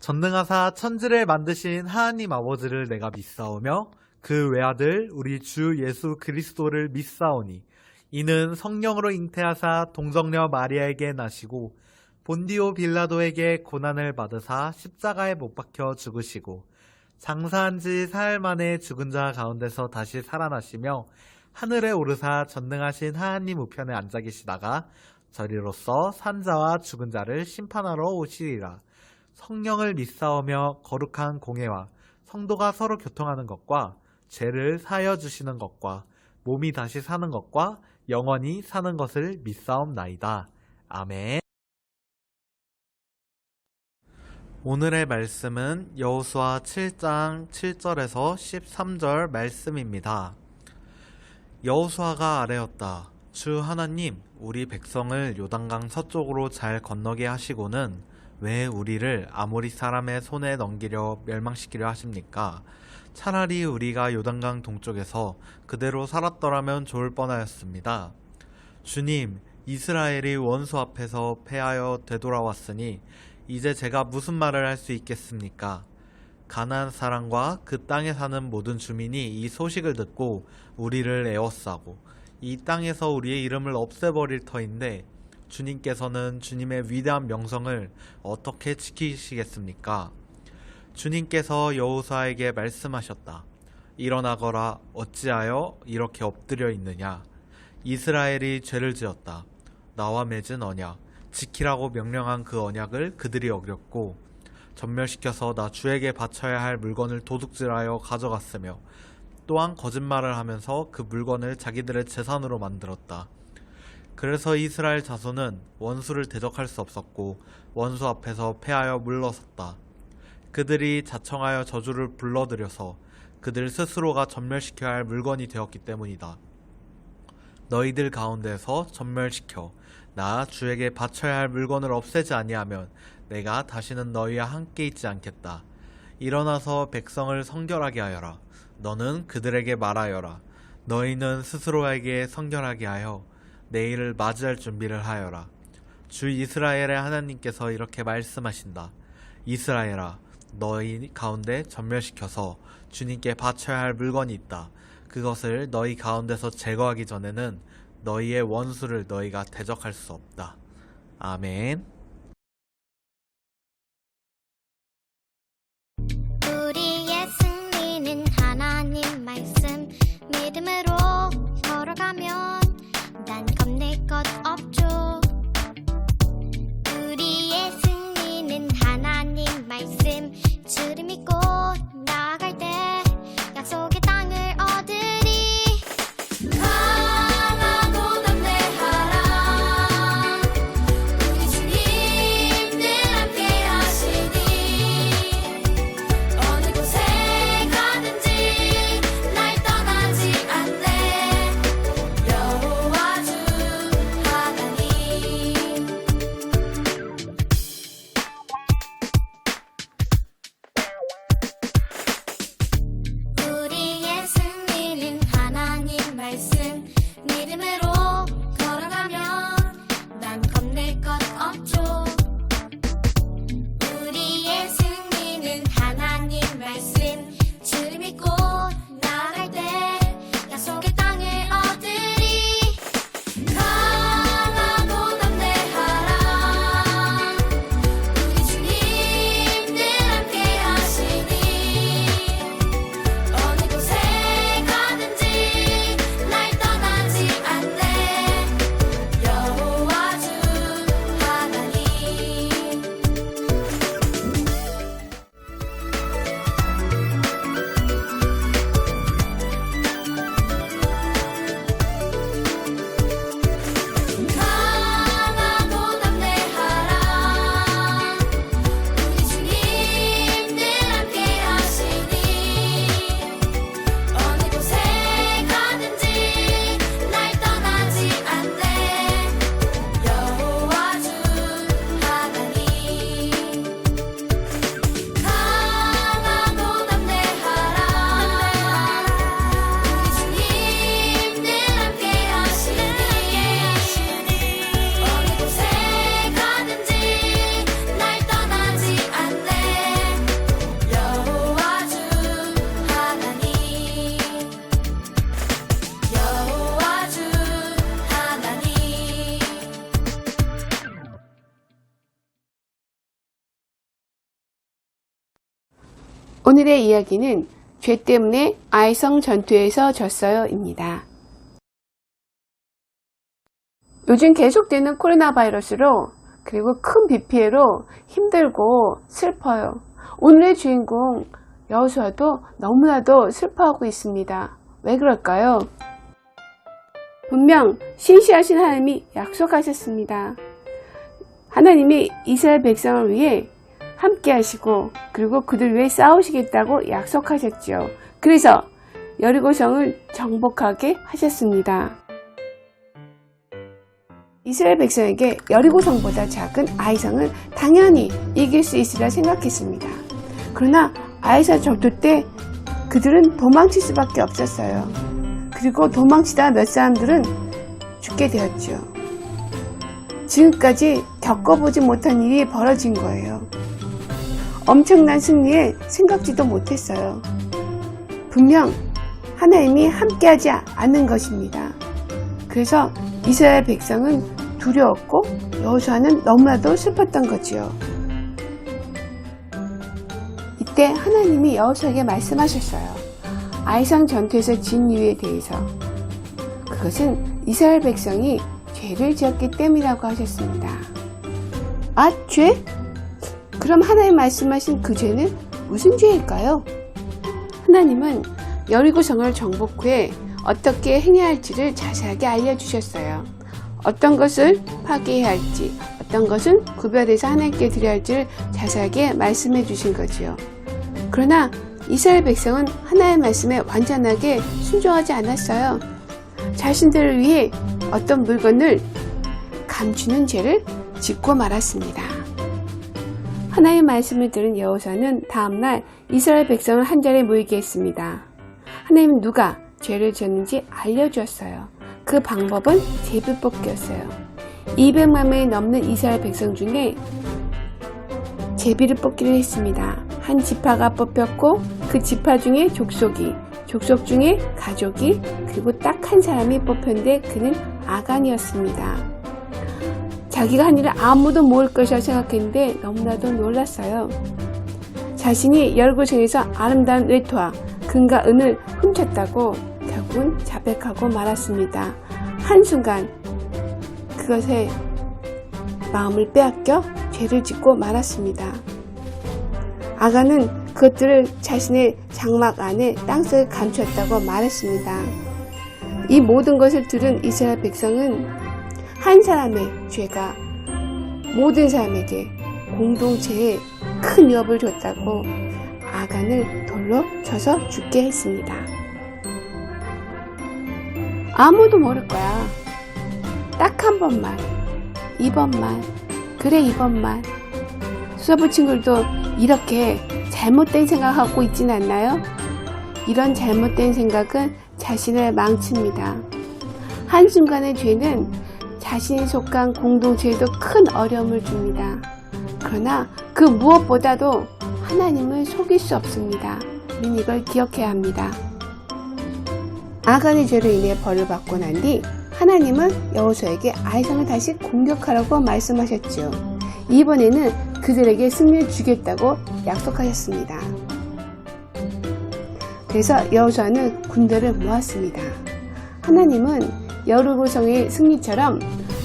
전능하사 천지를 만드신 하나님 아버지를 내가 믿사오며 그 외아들 우리 주 예수 그리스도를 믿사오니 이는 성령으로 잉태하사 동정녀 마리아에게 나시고 본디오 빌라도에게 고난을 받으사 십자가에 못 박혀 죽으시고 장사한 지 사흘 만에 죽은 자 가운데서 다시 살아나시며 하늘에 오르사 전능하신 하나님 우편에 앉아 계시다가 저리로서 산자와 죽은 자를 심판하러 오시리라. 성령을 믿사오며 거룩한 공회와 성도가 서로 교통하는 것과 죄를 사하여 주시는 것과 몸이 다시 사는 것과 영원히 사는 것을 믿사옵나이다. 아멘. 오늘의 말씀은 여호수아 7장 7절에서 13절 말씀입니다. 여호수아가 아뢰었다. 주 하나님, 우리 백성을 요단강 서쪽으로 잘 건너게 하시고는 왜 우리를 아모리 사람의 손에 넘기려 멸망시키려 하십니까? 차라리 우리가 요단강 동쪽에서 그대로 살았더라면 좋을 뻔하였습니다. 주님, 이스라엘이 원수 앞에서 패하여 되돌아왔으니 이제 제가 무슨 말을 할 수 있겠습니까? 가나안 사람과 그 땅에 사는 모든 주민이 이 소식을 듣고 우리를 에워싸고 이 땅에서 우리의 이름을 없애버릴 터인데 주님께서는 주님의 위대한 명성을 어떻게 지키시겠습니까? 주님께서 여호수아에게 말씀하셨다. 일어나거라. 어찌하여 이렇게 엎드려 있느냐? 이스라엘이 죄를 지었다. 나와 맺은 언약, 지키라고 명령한 그 언약을 그들이 어겼고 전멸시켜서 나 주에게 바쳐야 할 물건을 도둑질하여 가져갔으며 또한 거짓말을 하면서 그 물건을 자기들의 재산으로 만들었다. 그래서 이스라엘 자손은 원수를 대적할 수 없었고 원수 앞에서 패하여 물러섰다. 그들이 자청하여 저주를 불러들여서 그들 스스로가 전멸시켜야 할 물건이 되었기 때문이다. 너희들 가운데서 전멸시켜 나 주에게 바쳐야 할 물건을 없애지 아니하면 내가 다시는 너희와 함께 있지 않겠다. 일어나서 백성을 성결하게 하여라. 너는 그들에게 말하여라. 너희는 스스로에게 성결하게 하여 내일을 맞이할 준비를 하여라. 주 이스라엘의 하나님께서 이렇게 말씀하신다. 이스라엘아, 너희 가운데 전멸시켜서 주님께 바쳐야 할 물건이 있다. 그것을 너희 가운데서 제거하기 전에는 너희의 원수를 너희가 대적할 수 없다. 아멘. 우리의 승리는 하나님 말씀 믿음으로 걸어가면 난 겁낼 것 없죠. 우리의 승리는 하나님 말씀 주를 믿고 나아갈 때 약속의 땅을 얻으리. 강하고 담대하라. 우리 주님 늘 함께 하시니 어느 곳에 가든지 날 떠나지 않네. 여호와 주 하나님. 오늘의 이야기는 죄 때문에 아이성 전투에서 졌어요입니다. 요즘 계속되는 코로나 바이러스로 그리고 큰 비 피해로 힘들고 슬퍼요. 오늘의 주인공 여호수아도 너무나도 슬퍼하고 있습니다. 왜 그럴까요? 분명 신실하신 하나님이 약속하셨습니다. 하나님이 이스라엘 백성을 위해 함께 하시고 그리고 그들 위해 싸우시겠다고 약속하셨죠. 그래서 여리고성을 정복하게 하셨습니다. 이스라엘 백성에게 여리고성보다 작은 아이성을 당연히 이길 수 있으리라 생각했습니다. 그러나 아이성 전투 때 그들은 도망칠 수밖에 없었어요. 그리고 도망치다 몇 사람들은 죽게 되었죠. 지금까지 겪어보지 못한 일이 벌어진 거예요. 엄청난 승리에 생각지도 못했어요. 분명 하나님이 함께하지 않는 것입니다. 그래서 이스라엘 백성은 두려웠고 여호수아는 너무나도 슬펐던 거지요. 이때 하나님이 여호수아에게 말씀하셨어요. 아이성 전투에서 진 이유에 대해서. 그것은 이스라엘 백성이 죄를 지었기 때문이라고 하셨습니다. 아, 죄? 그럼 하나님 말씀하신 그 죄는 무슨 죄일까요? 하나님은 여리고성을 정복 후에 어떻게 행해야 할지를 자세하게 알려주셨어요. 어떤 것을 파괴해야 할지, 어떤 것은 구별해서 하나님께 드려야 할지를 자세하게 말씀해 주신 거지요. 그러나 이스라엘 백성은 하나님의 말씀에 완전하게 순종하지 않았어요. 자신들을 위해 어떤 물건을 감추는 죄를 짓고 말았습니다. 하나님의 말씀을 들은 여호수아는 다음날 이스라엘 백성을 한자리에 모이게 했습니다. 하나님은 누가 죄를 지었는지 알려주었어요. 그 방법은 제비뽑기였어요. 200만 명이 넘는 이스라엘 백성 중에 제비를 뽑기를 했습니다. 한 지파가 뽑혔고 그 지파 중에 족속이, 족속 중에 가족이, 그리고 딱 한 사람이 뽑혔는데 그는 아간이었습니다. 자기가 한 일을 아무도 모를 것이라 생각했는데 너무나도 놀랐어요. 자신이 여리고성에서 아름다운 외투와 금과 은을 훔쳤다고 결국은 자백하고 말았습니다. 한순간 그것에 마음을 빼앗겨 죄를 짓고 말았습니다. 아간은 그것들을 자신의 장막 안에 땅속에 감추었다고 말했습니다. 이 모든 것을 들은 이스라엘 백성은 한 사람의 죄가 모든 사람에게 공동체에 큰 위협을 줬다고 아간을 돌로 쳐서 죽게 했습니다. 아무도 모를 거야. 딱 한 번만, 이번만, 그래 이번만. 수사부 친구들도 이렇게 잘못된 생각하고 있진 않나요? 이런 잘못된 생각은 자신을 망칩니다. 한순간의 죄는 자신이 속한 공동체에도 큰 어려움을 줍니다. 그러나 그 무엇보다도 하나님을 속일 수 없습니다. 우리는 이걸 기억해야 합니다. 아간의 죄로 인해 벌을 받고 난 뒤 하나님은 여호수아에게 아이성을 다시 공격하라고 말씀하셨죠. 이번에는 그들에게 승리를 주겠다고 약속하셨습니다. 그래서 여호수아는 군대를 모았습니다. 하나님은 여리고성의 승리처럼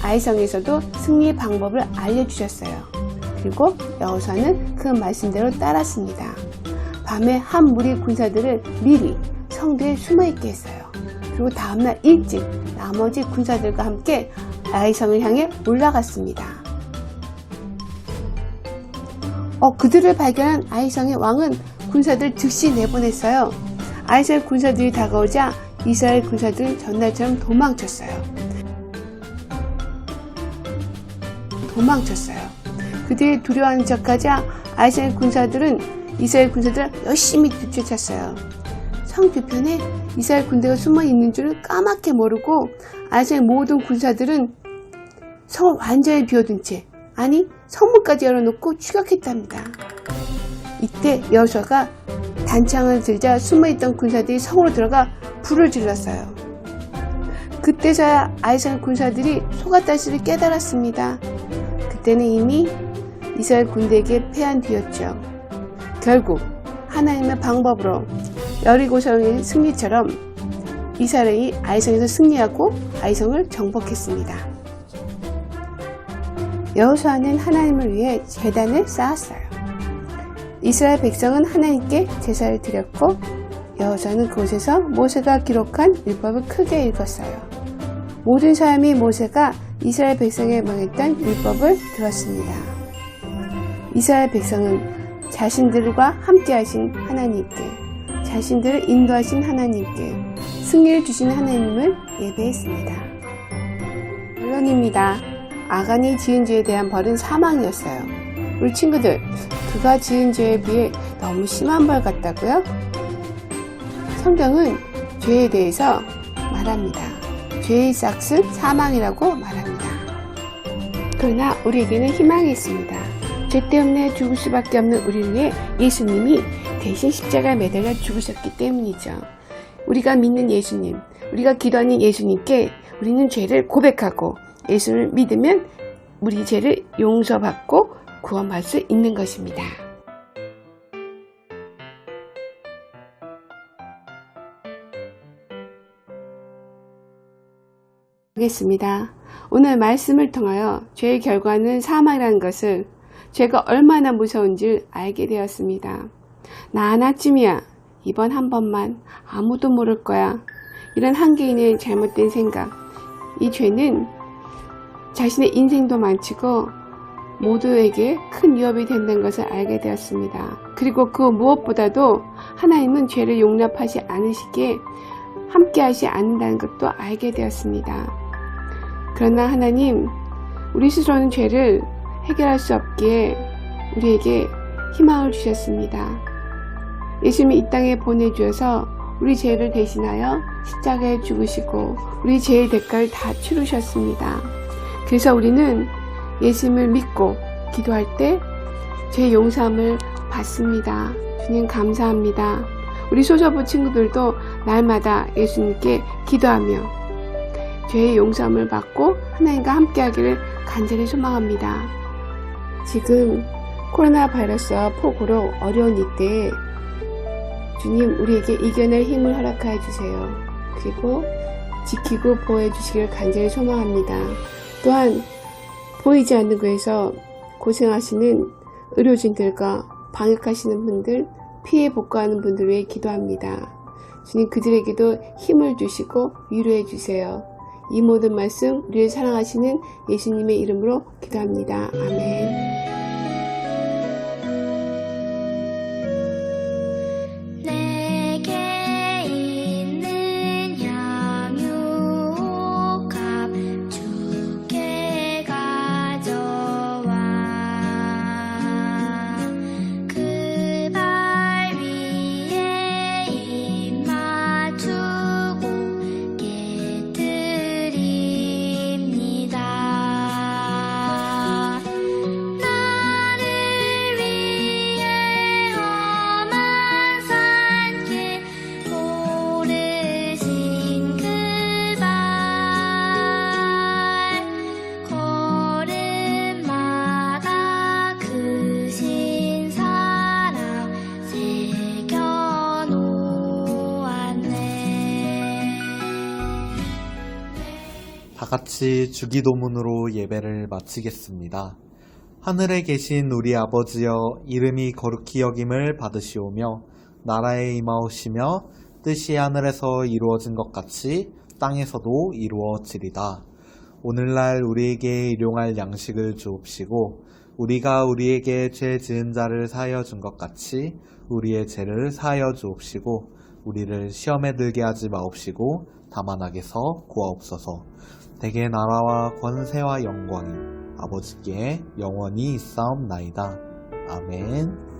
아이성에서도 승리의 방법을 알려주셨어요. 그리고 여호수아는 그 말씀대로 따랐습니다. 밤에 한 무리 군사들을 미리 성도에 숨어있게 했어요. 그리고 다음날 일찍 나머지 군사들과 함께 아이성을 향해 올라갔습니다. 그들을 발견한 아이성의 왕은 군사들 즉시 내보냈어요. 아이성 군사들이 다가오자 이스라엘 군사들은 전날처럼 도망쳤어요. 그들이 두려워하는 척하자 아이성 군사들은 이스라엘 군사들을 열심히 뒤쫓았어요. 성 뒤편에 이스라엘 군대가 숨어 있는 줄을 까맣게 모르고 아이성의 모든 군사들은 성을 완전히 비워둔 채, 아니 성문까지 열어놓고 추격했답니다. 이때 여호수아가 단창을 들자 숨어있던 군사들이 성으로 들어가 불을 질렀어요. 그때서야 아이성 군사들이 속았다시를 깨달았습니다. 그때는 이미 이스라엘 군대에게 패한 뒤였죠. 결국 하나님의 방법으로 여리고성의 승리처럼 이스라엘이 아이성에서 승리하고 아이성을 정복했습니다. 여호수아는 하나님을 위해 제단을 쌓았어요. 이스라엘 백성은 하나님께 제사를 드렸고 여호수아는 그곳에서 모세가 기록한 율법을 크게 읽었어요. 모든 사람이 모세가 이스라엘 백성에 명했던 율법을 들었습니다. 이스라엘 백성은 자신들과 함께 하신 하나님께, 자신들을 인도하신 하나님께, 승리를 주신 하나님을 예배했습니다. 물론입니다. 아간이 지은 죄에 대한 벌은 사망이었어요. 우리 친구들, 그가 지은 죄에 비해 너무 심한 벌 같다고요? 성경은 죄에 대해서 말합니다. 죄의 삭은 사망이라고 말합니다. 그러나 우리에게는 희망이 있습니다. 죄 때문에 죽을 수밖에 없는 우리를 위해 예수님이 대신 십자가에 매달려 죽으셨기 때문이죠. 우리가 믿는 예수님, 우리가 기도하는 예수님께 우리는 죄를 고백하고 예수를 믿으면 우리 죄를 용서받고 구원받을 수 있는 것입니다. 하겠습니다. 오늘 말씀을 통하여 죄의 결과는 사망이라는 것을 죄가 얼마나 무서운지 알게 되었습니다. 나 하나쯤이야. 이번 한 번만. 아무도 모를 거야. 이런 한 개인의 잘못된 생각. 이 죄는 자신의 인생도 망치고 모두에게 큰 위협이 된다는 것을 알게 되었습니다. 그리고 그 무엇보다도 하나님은 죄를 용납하지 않으시기에 함께 하지 않는다는 것도 알게 되었습니다. 그러나 하나님, 우리 스스로는 죄를 해결할 수 없기에 우리에게 희망을 주셨습니다. 예수님이 이 땅에 보내주셔서 우리 죄를 대신하여 십자가에 죽으시고 우리 죄의 대가를 다 치르셨습니다. 그래서 우리는 예수님을 믿고 기도할 때 죄 용서함을 받습니다. 주님 감사합니다. 우리 소서부 친구들도 날마다 예수님께 기도하며 죄의 용서함을 받고 하나님과 함께하기를 간절히 소망합니다. 지금 코로나 바이러스와 폭우로 어려운 이때에 주님 우리에게 이겨낼 힘을 허락하여 주세요. 그리고 지키고 보호해 주시기를 간절히 소망합니다. 또한 보이지 않는 곳에서 고생하시는 의료진들과 방역하시는 분들, 피해 복구하는 분들 위해 기도합니다. 주님 그들에게도 힘을 주시고 위로해 주세요. 이 모든 말씀 우리를 사랑하시는 예수님의 이름으로 기도합니다. 아멘. 내게 있는 향유값 주께 가져와 그 발 위에 입 맞추고 깨뜨립니다. 나를 위해 험한 산길 오르신 그 발 걸음마다 크신 사랑 새겨놓았네. 다 같이 주기도문으로 예배를 마치겠습니다. 하늘에 계신 우리 아버지여 이름이 거룩히 여김을 받으시오며 나라에 임하오시며 뜻이 하늘에서 이루어진 것 같이 땅에서도 이루어지리다. 오늘날 우리에게 일용할 양식을 주옵시고 우리가 우리에게 죄 지은 자를 사하여 준 것 같이 우리의 죄를 사하여 주옵시고 우리를 시험에 들게 하지 마옵시고 다만 악에서 구하옵소서. 대개 나라와 권세와 영광이 아버지께 영원히 있사옵나이다. 아멘.